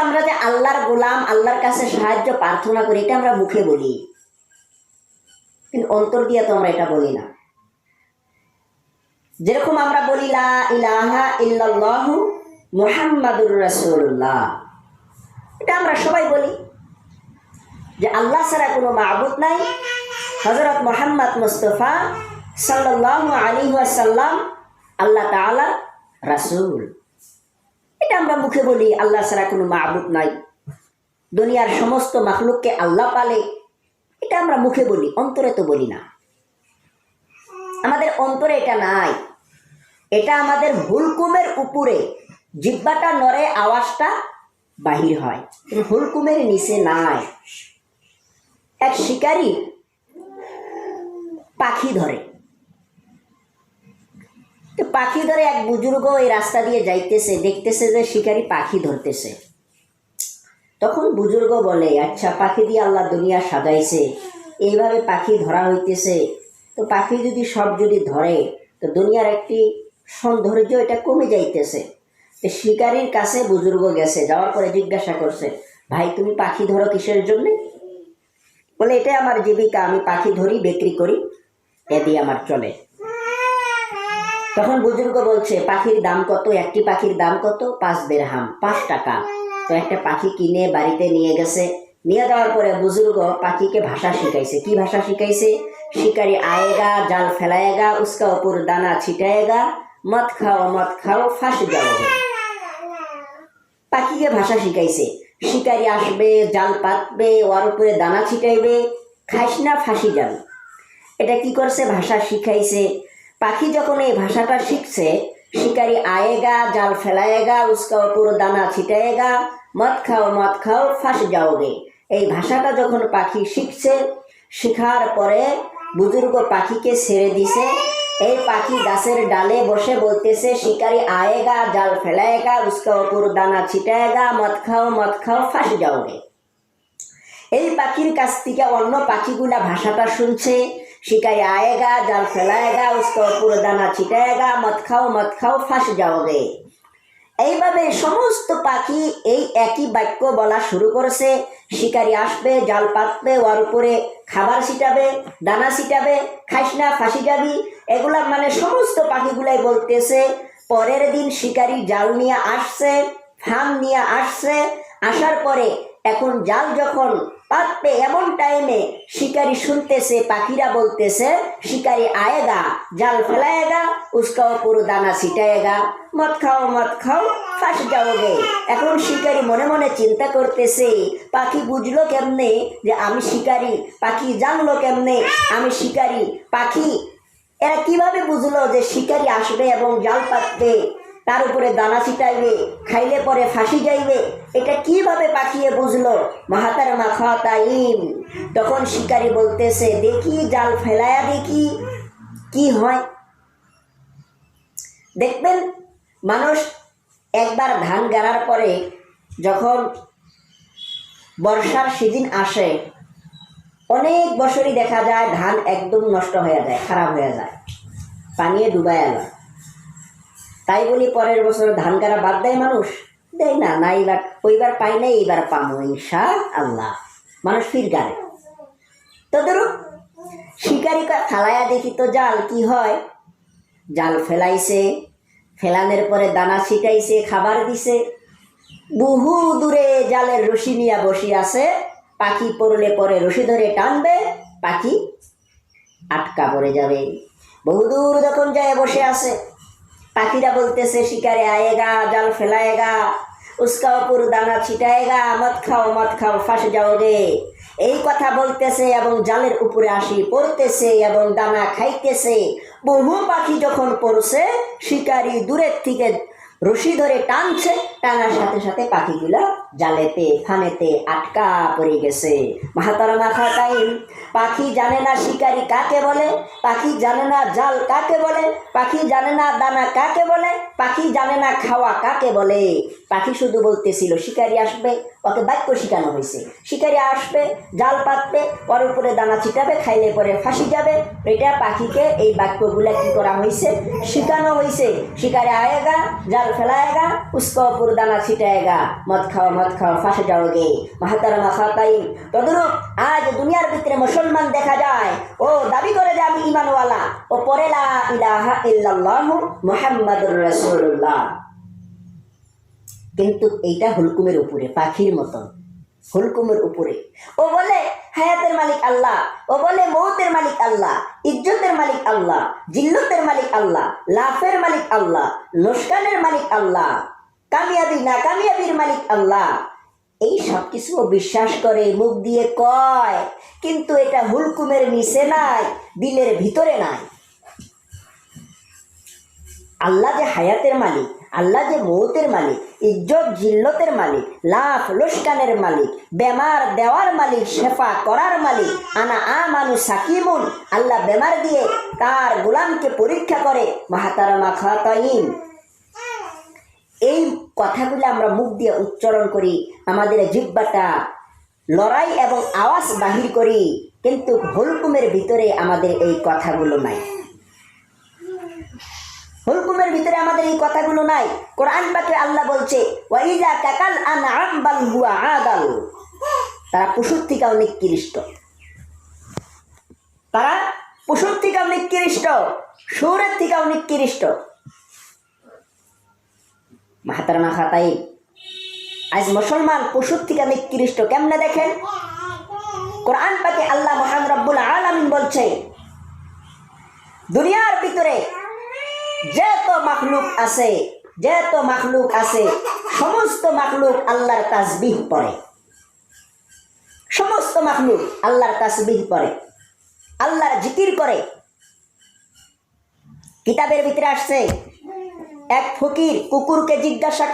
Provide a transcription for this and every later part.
আমরা যে আল্লাহর গোলাম, আল্লাহর কাছে সাহায্য প্রার্থনা করি, এটা আমরা মুখে বলি, কিন্তু অন্তর দিয়ে তো আমরা এটা বলি না। যেরকম আমরা বলি লা ইলাহা ইল্লাল্লাহু মুহাম্মাদুর রাসূলুল্লাহ, এটা আমরা সবাই বলি যে আল্লাহ ছাড়া কোনো মাবুদ নাই, হযরত মুহাম্মদ মুস্তাফা সাল্লাল্লাহু আলাইহি ওয়াসাল্লাম আল্লাহ তাআলা রাসূল। এটা আমরা মুখে বলি, আল্লাহ ছাড়া কোনো মাবুদ নাই, দুনিয়ার সমস্ত মাখলুককে আল্লাহ পালে, এটা আমরা মুখে বলি, অন্তরে তো বলি না। আমাদের অন্তরে এটা নাই, এটা আমাদের হুলকুমের উপরে জিহ্বাটা নড়ে, আওয়াজটা বাহির হয়, হুলকুমের নিচে নাই। এক শিকারী পাখি ধরে, তো পাখি ধরে এক বুজুর্গ এই রাস্তা দিয়ে যাইতেছে, দেখতেছে যে শিকারী পাখি ধরতেছে। তখন বুজুর্গ বলে, আচ্ছা পাখি দিয়ে আল্লাহ দুনিয়া সাজাইছে, এইভাবে পাখি ধরা হইতেছে, তো পাখি যদি সব যদি ধরে তো দুনিয়ার একটি সৌন্দর্য এটা কমে যাইতেছে। তো শিকারীর কাছে বুজুর্গ গেছে, যাওয়ার পরে জিজ্ঞাসা করছে, ভাই তুমি পাখি ধরো কিসের জন্য? বলে এটা আমার জীবিকা, আমি পাখি ধরি, বিক্রি করি, এ দিয়ে আমার চলে। তখন বুজুর্গ বলছে, পাখির দাম কত? একটি পাখির দাম কত? 5 দিরহাম, 5 টাকা। তো একটা পাখি কিনে বাড়িতে নিয়ে গেছে, নিয়ে যাওয়ার পরে বুজুর্গ পাখিকে ভাষা শিখাইছে। কি ভাষা শিখাইছে? শিকারি आएगा জাল फैलाएगा, उसका ऊपर दाना छिटाएगा, मत खाओ ফাঁস जाओगे। পাখিকে ভাষা শিখাইছে, শিকারি আসবে, জাল পাতবে, ওর উপরে দানা ছিটাইবে, খাইস না ফাঁসি যাবে। এটা কি করছে? ভাষা শিখাইছে। পাখি যখন এই ভাষাটা শিখছে, শিকারি आएगा জাল फैलाएगा, उसका ऊपर दाना छिटाएगा, मत खाओ ফাঁস जाओगे। এই ভাষাটা যখন পাখি শিখছে, শেখার পরে বুজুর্গ পাখিকে ছেড়ে দিছে। এই পাখি গাছের ডালে বসে বলতেছে, শিকারি आएगा জাল फैलाएगा, उसका ऊपर दाना छिटाएगा, मत खाओ ফাঁস जाओगे। এই পাখির কাছ থেকে অন্য পাখিগুলা ভাষাটা শুনছে, শিকারি आएगा জাল फैलाएगा, उसका ऊपर दाना छिटाएगा, मत खाओ ফাঁস जाओगे। এইভাবে সমস্ত পাখি এই একই বাক্য বলা শুরু করেছে। শিকারি আসবে, জাল পাতবে, ওর উপরে খাবার ছিটাবে, দানা ছিটাবে, খাইস না ফাঁসি যাবি, এগুলা মানে সমস্ত পাখিগুলাই বলতেছে। পরের দিন শিকারি জাল নিয়ে আসছে, ফার্ম নিয়ে আসছে, আসার পরে এখন জাল যখন পাতবে এমন টাইমে শিকারি শুনতেছে পাখিরা বলতেছে, শিকারি आएगा জাল फैलाएगा, उसका ऊपर दाना छिटाएगा, मत खाओ ফাঁস जाओगे। এখন শিকারি মনে মনে চিন্তা করতেছে, পাখি বুঝলো কেমনে যে আমি শিকারি, পাখি জানলো কেমনে আমি শিকারি, পাখি এরা কিভাবে বুঝলো যে শিকারি আসবে এবং জাল পাতবে, তার উপরে দানা ছিটাইবে, খাইলে পরে ফাঁসি যাইবে, এটা কিভাবে পাখিয়ে বুঝলো? মাহাতারমা খাতাইম। তখন শিকারি বলতেছে, দেখি জাল ফেলায়া দেখি কি হয়। দেখবেন মানুষ একবার ধান গাড়ার পরে যখন বর্ষার সিজন আসে, অনেক বছরই দেখা যায় ধান একদম নষ্ট হয়ে যায়, খারাপ হয়ে যায়, পানিয়ে ডুবায় যায়। তাই বলি পরের বছর ধান গাড়া বাদ দেয় মানুষ? দেয় না, না এইবার ওইবার পাই না, এইবার পামো ইনশাআল্লাহ, মানুষ ফির গাড়ে। তো ধরো শিকারি ফালাইয়া দেখি তো জাল, কি হয়? জাল ফেলাইছে, ফেলানোর পরে দানা ছিটাইছে, খাবার দিছে, বহু দূরে জালের রশি নিয়ে বসে আছে, পাখি পড়লে পরে রশি ধরে টানবে, পাখি আটকা পড়ে যাবে। বহুদূর যখন যায় বসে আছে, পাখিরা বলতেছে, শিকারে आएगा জাল फैलाएगा, उसका ऊपर दाना छिटाएगा, मत खाओ ফাঁস जाओगे। এই কথা বলতেছে এবং জালের উপরে আসি পড়তেছে এবং দানা খাইতেছে। বহু পাখি যখন পড়ছে, শিকারি দূরের থেকে রশি ধরে টানছে, টানার সাথে সাথে পাখিগুলা জালেতে ফানেতে আটকা পড়ে গেছে। মাহাতারমা খাতাইম, পাখি জানে না শিকারি কাকে বলে, পাখি জানে না জাল কাকে বলে, পাখি জানে না দানা কাকে বলে, পাখি জানে না খাওয়া কাকে বলে। পাখি শুধু বলতেছিল শিকারি আসবে, ওকে বাক্য শিখানো হয়েছে, শিকারি আসবে, জাল পাতবে, ওর উপরে দানা ছিটাবে, খাইলে পরে ফাঁসি যাবে। এটা পাখিকে এই বাক্যগুলা কি করা হয়েছে? শিখানো হয়েছে। শিকারি आएगा জাল फैलाएगा उसको ऊपर दाना छिटाएगा। मत खाओ ফাঁসে যাওগে। মাহতারামা খাতাইন, তদরূপ আজ দুনিয়ার ভিতরে মুসলমান দেখা যায়, ও দাবি করে যে আমি ঈমানওয়ালা, ও পড়ে লা ইলাহা ইল্লাল্লাহু মুহাম্মাদুর রাসূলুল্লাহ, কিন্তু এইটা হুলকুমের উপরে, পাখির মতন হুলকুমের উপরে। ও বলে হায়াতের মালিক আল্লাহ, ও বলে মৌতের মালিক আল্লাহ, ইজ্জতের মালিক আল্লাহ, জিল্লতের মালিক আল্লাহ, লাফের মালিক আল্লাহ, লোকসানের মালিক আল্লাহ, কামিয়াবি না কামিয়াবির মালিক আল্লাহ। এই সব কিছু বিশ্বাস করে, মুখ দিয়ে কয়, কিন্তু এটা হুলকুমের নিচে নাই, দিলের ভিতরে নাই। আল্লাহ যে হায়াতের মালিক, আল্লাহ যে মৌতের মালিক, ইজ্জত জিল্লতের মালিক, লাফ লোকসানের মালিক, বেমার দেওয়ার মালিক, শেফা করার মালিক। আনা আমানু সাকিমুন, আল্লাহ বেমার দিয়ে তার গোলামকে পরীক্ষা করে। মাহতারামা খাতাইন, এই কথাগুলো আমরা মুখ দিয়ে উচ্চারণ করি, আমাদের জিহ্বাটা লড়াই এবং আওয়াজ বাহির করি, কিন্তু হুলকুমের ভিতরে আমাদের এই কথাগুলো নাই। হুলকুমের ভিতরে আমাদের এই কথাগুলো নাই। কোরআন পাকে আল্লাহ বলছে ওয়াইজা কাকাল আনআম বাল হুয়া আদাল, তারা পশুর থেকেও নিকৃষ্ট, তারা পশুর থেকেও নিকৃষ্ট, সুরের থেকেও নিকৃষ্ট। মাহতারামা খাতাইন, আজ মুসলমান পশুর থেকে নিকৃষ্ট কেমনে দেখেন? কোরআন পাকে আল্লাহ মহান রব্বুল আলামিন বলছে দুনিয়ার ভিতরে যত মাখলুক আছে সমস্ত মাখলুক আল্লাহর তাসবিহ পড়ে, সমস্ত মাখলুক আল্লাহর তাসবিহ পড়ে, আল্লাহর জিকির করে। কিতাবের ভিতরে আসছে এক ফকির কুকুরকে জিজ্ঞাসা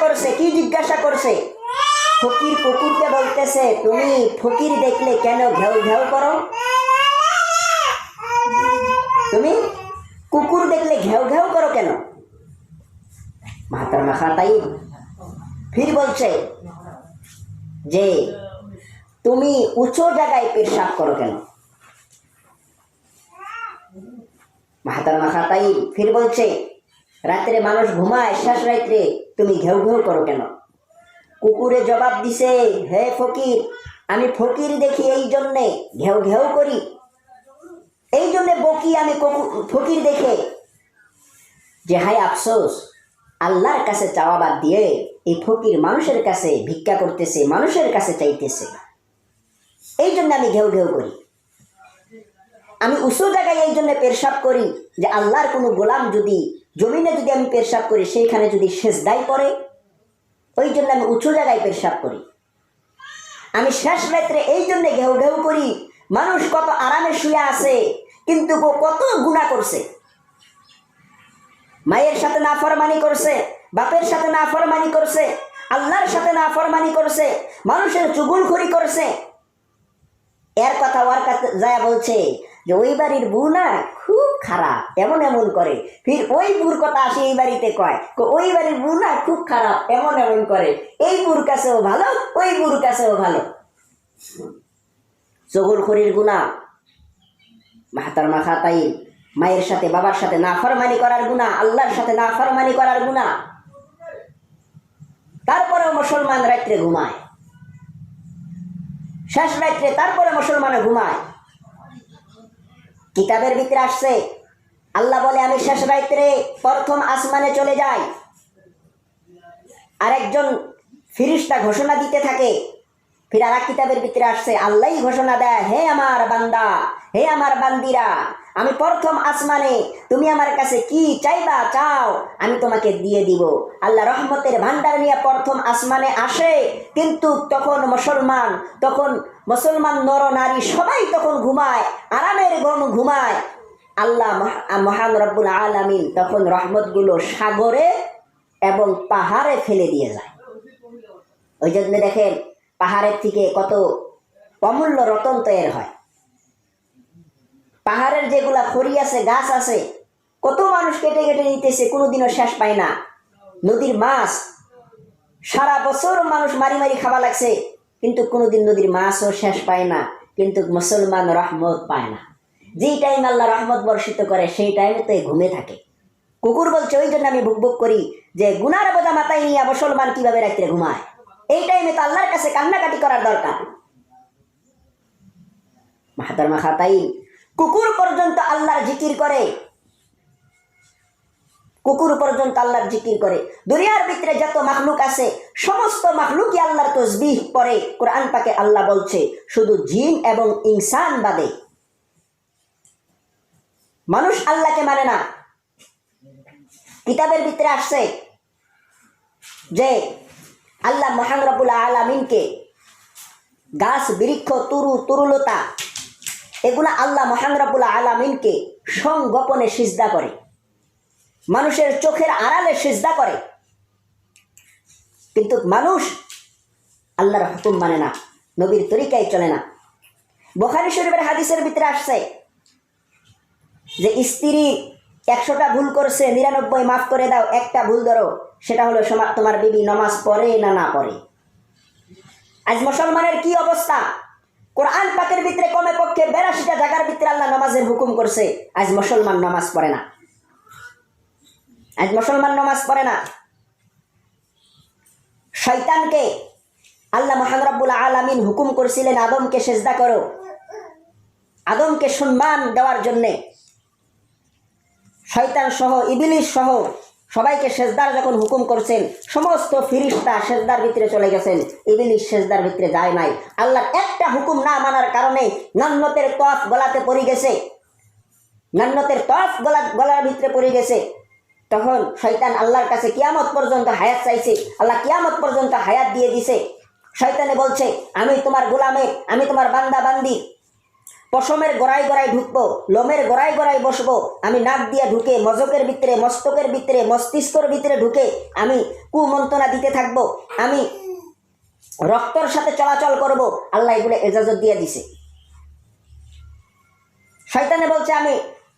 করছে, কি জিজ্ঞাসা করছে? ফকির কুকুরকে বলতেছে, তুমি ফকির দেখলে কেন ঘেউ ঘেউ করো? তুমি কুকুর দেখলে ঘেউ ঘেউ করো কেন? মাহতারামা খাতাইন ফির বলছে যে তুমি উঁচু জায়গায় পেশাব করো কেন? মাহতারামা খাতাইন ফির বলছে রাত্রে মানুষ ঘুমায়, শেষ রাত্রে তুমি ঘেউ ঘেউ করো কেন? কুকুরে জবাব দিছে, হে ফকির, আমি ফকির দেখি এই জন্যে ঘেউ ঘেউ করি, এই জন্যে বকি আমি ফকির দেখে। যে হায় আফসোস, আল্লাহর কাছে চাওয়া বাদ দিয়ে এই ফকির মানুষের কাছে ভিক্ষা করতেছে, মানুষের কাছে চাইতেছে, এই জন্য আমি ঘেউ ঘেউ করি। আমি উঁচু জায়গায় এই জন্য পেশাব করি যে আল্লাহর কোনো গোলাম যদি জমিনে যদি আমি পেশাব করি, সেইখানে যদি সেজদায় পড়ে, ওই জন্য আমি উঁচু জায়গায় পেশাব করি। আমি শেষ রাত্রে এই জন্য ঘেউ ঘেউ করি, মানুষ কত আরামে শুয়ে আছে, কিন্তু কত গুনাহ করছে, মায়ের সাথে নাফরমানি করছে, বাপের সাথে নাফরমানি করছে, আল্লাহর সাথে নাফরমানি করছে, মানুষের চুগলখড়ি করছে। এর কথা ওর কাছে যায় বলছে যে ওই বাড়ির বউ না খুব খারাপ, এমন এমন করে। ফির ওই বুর কথা আসে এই বাড়িতে কয়, ওই বাড়ির বউ না খুব খারাপ, এমন এমন করে, এই বুর কাছেও ভালো, ওই বুর কাছেও ভালো। চুগলখড়ির গুনাহ, মাহতারামা খাতাইন, মায়ের সাথে বাবার সাথে নাফরমানি করার গুনাহ, আল্লাহর সাথে নাফরমানি করার গুনাহ। তারপরেও মুসলমান রাত্রে ঘুমায়, শেষ রাত্রে তারপরে মুসলমানে ঘুমায়। কিতাবের ভিতরে আসছে আল্লাহ বলে আমি শেষ রাত্রে প্রথম আসমানে চলে যাই, আরেকজন ফিরিস্তা ঘোষণা দিতে থাকে। ফির আর কিতাবের ভিতরে আসছে আল্লাহই ঘোষণা দেয়, হে আমার বান্দা, হে আমার বান্দিরা, আমি প্রথম আসমানে, তুমি আমার কাছে কি চাইবা চাও, আমি তোমাকে দিয়ে দিব। আল্লাহ রহমতের ভান্ডার নিয়ে প্রথম আসমানে আসে, কিন্তু তখন মুসলমান নর নারী সবাই তখন ঘুমায়, আরামের ঘুমায়। আল্লাহ মহান রব্বুল আলামিন তখন রহমতগুলো সাগরে এবং পাহাড়ে ফেলে দিয়ে যায়। ওই জন্য দেখেন পাহাড়ের থেকে কত অমূল্য রতন তৈরি হয়। পাহাড়ের যেগুলা খড়ি আছে, গাছ আছে, কত মানুষ কেটে কেটে নিতেছে, কোনোদিনও শেষ পায় না। নদীর মাছ সারা বছর মানুষ মারি মারি খাওয়া লাগছে, কিন্তু কোনোদিন নদীর মাছও শেষ পায় না, কিন্তু মুসলমান রহমত পায় না। যেই টাইম আল্লাহ রহমত বর্ষিত করে সেই টাইমে তো ঘুমে থাকে। কুকুর বলছে ওই জন্য আমি ভুক ভুক করি যে গুনার বোঝা মাথায় নিয়ে মুসলমান কিভাবে রাত্রে ঘুমায়, এই টাইমে তো আল্লাহর কাছে কান্নাকাটি করার দরকার। মাহাতারমা খাতাই, কুকুর পর্যন্ত আল্লাহর জিকির করে, কুকুর পর্যন্ত আল্লাহর জিকির করে। দুনিয়ার ভিতরে যত মাখলুক আছে সমস্ত মাখলুকই আল্লাহর তসবিহ পড়ে। কোরআন পাকে আল্লাহ বলছে শুধু জিন এবং ইনসান বাদে। মানুষ আল্লাহকে মানে না। কিতাবের ভিতরে আসছে যে আল্লাহ মহান রব্বুল আলামিনকে গাছ বৃক্ষ তরুলতা এগুলা আল্লাহ মহান রব্বুল আলামিনকে সংগোপনে সিজদা করে, মানুষের চোখের আড়ালে সিজদা করে। কিন্তু মানুষ আল্লাহর হুকুম মানে না, নবীর তরিকায় চলে না। বুখারী শরীফের হাদিসের ভিতরে আসছে যে স্ত্রী 100টা ভুল করছে, 99 মাফ করে দাও, একটা ভুল ধরো, সেটা হলো তোমার বিবি নামাজ পড়ে না পড়ে। আজ মুসলমানের কি অবস্থা? কোরআন পাকের ভিতরে কমে পক্ষে 82টা জায়গার ভিতরে আল্লাহ নামাজের হুকুম করছে, আজ মুসলমান নামাজ পড়ে না, আজ মুসলমান নামাজ পড়ে না। শয়তানকে আল্লাহ মহান রব্বুল আলামিন হুকুম করেছিলেন আদমকে সেজদা করো, আদমকে সম্মান দেওয়ার জন্যে। শয়তান সহ ইবলিস সহ সবাইকে সেজদার যখন হুকুম করছেন, সমস্ত ফিরিস্তা সেজদার ভিতরে চলে গেছেন, ইবলিস সেজদার ভিতরে যায় নাই। আল্লাহর একটা হুকুম না মানার কারণে নান্নতের তফ গলাতে পড়ে গেছে, নান্নতের তফ গলার ভিতরে পড়ে গেছে। তখন শয়তান আল্লাহর কাছে কিয়ামত পর্যন্ত হায়াত চাইছে, আল্লাহ কিয়ামত পর্যন্ত হায়াত দিয়ে দিছে। শয়তানে বলছে আমি তোমার গোলামের, আমি তোমার বান্দা বান্দি, পশমের গোড়ায় গোড়ায় ঢুকবো, লোমের গোড়ায় গোড়ায় বসবো, আমি নাক দিয়ে ঢুকে মজকের ভিতরে, মস্তকের ভিতরে, মস্তিষ্কর ভিতরে ঢুকে আমি কুমন্ত্রণা দিতে থাকবো, আমি রক্তর সাথে চলাচল করব। আল্লাহ এগুলো এজাজত দিয়ে দিছে। শয়তানে বলছে আমি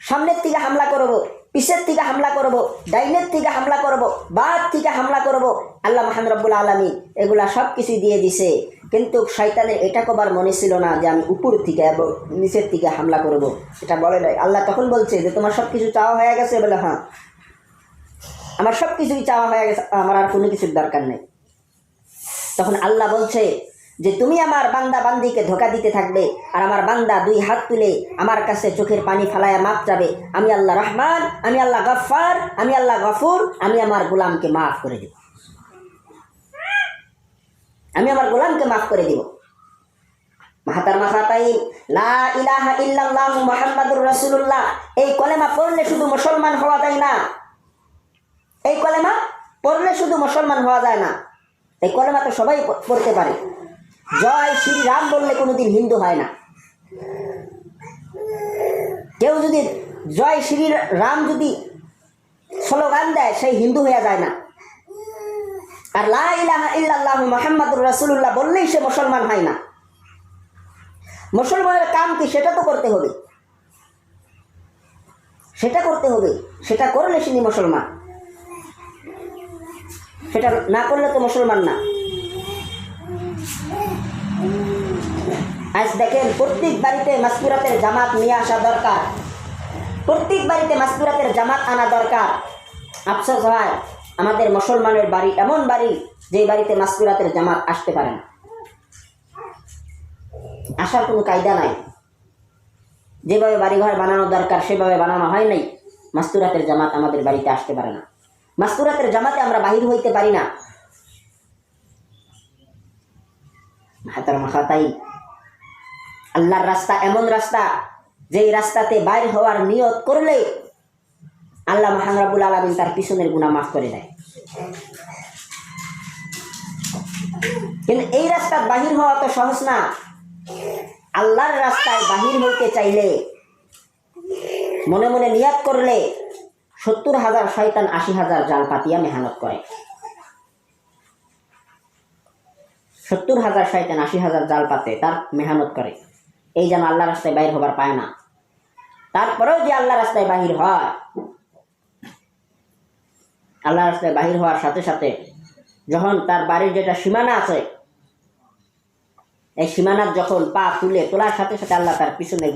সামনের থেকে হামলা করব, পিছের থেকে হামলা করব, ডাইনের থেকে হামলা করব, বাদ থেকে হামলা করব। আল্লাহ মহান রব্বুল আলামিন এগুলা সব কিছু দিয়ে দিছে। কিন্তু শয়তানের এটা কবার মনে ছিল না যে আমি উপর থেকে এবং নিচের থেকে হামলা করব, এটা বলে নাই। আল্লাহ তখন বলছে যে তোমার সব কিছু চাওয়া হয়ে গেছে? বলে হ্যাঁ, আমার সব কিছুই চাওয়া হয়ে গেছে, আমার আর কোনো কিছুর দরকার নেই। তখন আল্লাহ বলছে যে তুমি আমার বান্দা বান্দিকে ধোঁকা দিতে থাকবে, আর আমার বান্দা 2 হাত তুলে আমার কাছে চোখের পানি ফালায়া মাপ যাবে। আমি আল্লাহ রহমান, আমি আল্লাহ গফফার, আমি আল্লাহ গফুর, আমি আমার গোলামকে মাফ করে দেব, আমি আমার গোলামকে মাফ করে দিব। মাহাতারমা খাতাইন, লা ইলাহা ইল্লাল্লাহ মুহাম্মাদুর রাসূলুল্লাহ, এই কলেমা পড়লে শুধু মুসলমান হওয়া যায় না, এই কলেমা পড়লে শুধু মুসলমান হওয়া যায় না। এই কলেমা তো সবাই পড়তে পারে। জয় শ্রী রাম বললে কোনোদিন হিন্দু হয় না। কেউ যদি জয় শ্রী রাম যদি স্লোগান দেয় সেই হিন্দু হয়ে যায় না। আর লা ইলাহা ইল্লাল্লাহ মুহাম্মাদুর রাসূলুল্লাহ বললেই সে মুসলমান হয় না। মুসলমানের কাম কি সেটা তো করতে হবে, সেটা করতে হবে, সেটা করলে তিনি মুসলমান, সেটা না করলে তো মুসলমান না। আজ দেখেন প্রত্যেক বাড়িতে মাসকুরাতের জামাত নিয়ে আসা দরকার, প্রত্যেক বাড়িতে মাসকুরাতের জামাত আনা দরকার। আফসোস হয় আমাদের মুসলমানের বাড়ি এমন বাড়ি যে বাড়িতে মাসকুরাতের জামাত আসতে পারে না, আসার কোনো কায়দা নাই। যেভাবে বাড়িঘর বানানো দরকার সেভাবে বানানো হয় নাই। মাসকুরাতের জামাত আমাদের বাড়িতে আসতে পারে না, মাসকুরাতের জামাতে আমরা বাহির হইতে পারি না। তাই আল্লাহর রাস্তা এমন রাস্তা যেই রাস্তাতে বাইর হওয়ার নিয়ত করলে আল্লাহ মহান রব্বুল আলামিন তার পিছনের গুনাহ মাফ করে দেয়। কিন্তু এই রাস্তা বাহির হওয়া তো সহজ না। আল্লাহর রাস্তায় বাহির হইতে চাইলে মনে মনে নিয়ত করলে 70,000 শয়তান 80,000 জাল পাতিয়া মেহনত করে। 70,000 শয়তান 80,000 জাল পাতে তার মেহনত করে, এই যেন আল্লাহ রাস্তায় বাহির হবার পায় না। তারপরেও যে আল্লাহ রাস্তায় বাহির হয়, আল্লাহ রাস্তায় বাহির হওয়ার সাথে সাথে যখন তার বাড়ির যেটা সীমানা আছে, এই সীমানার যখন পা তোলার সাথে সাথে আল্লাহ তার পিছনে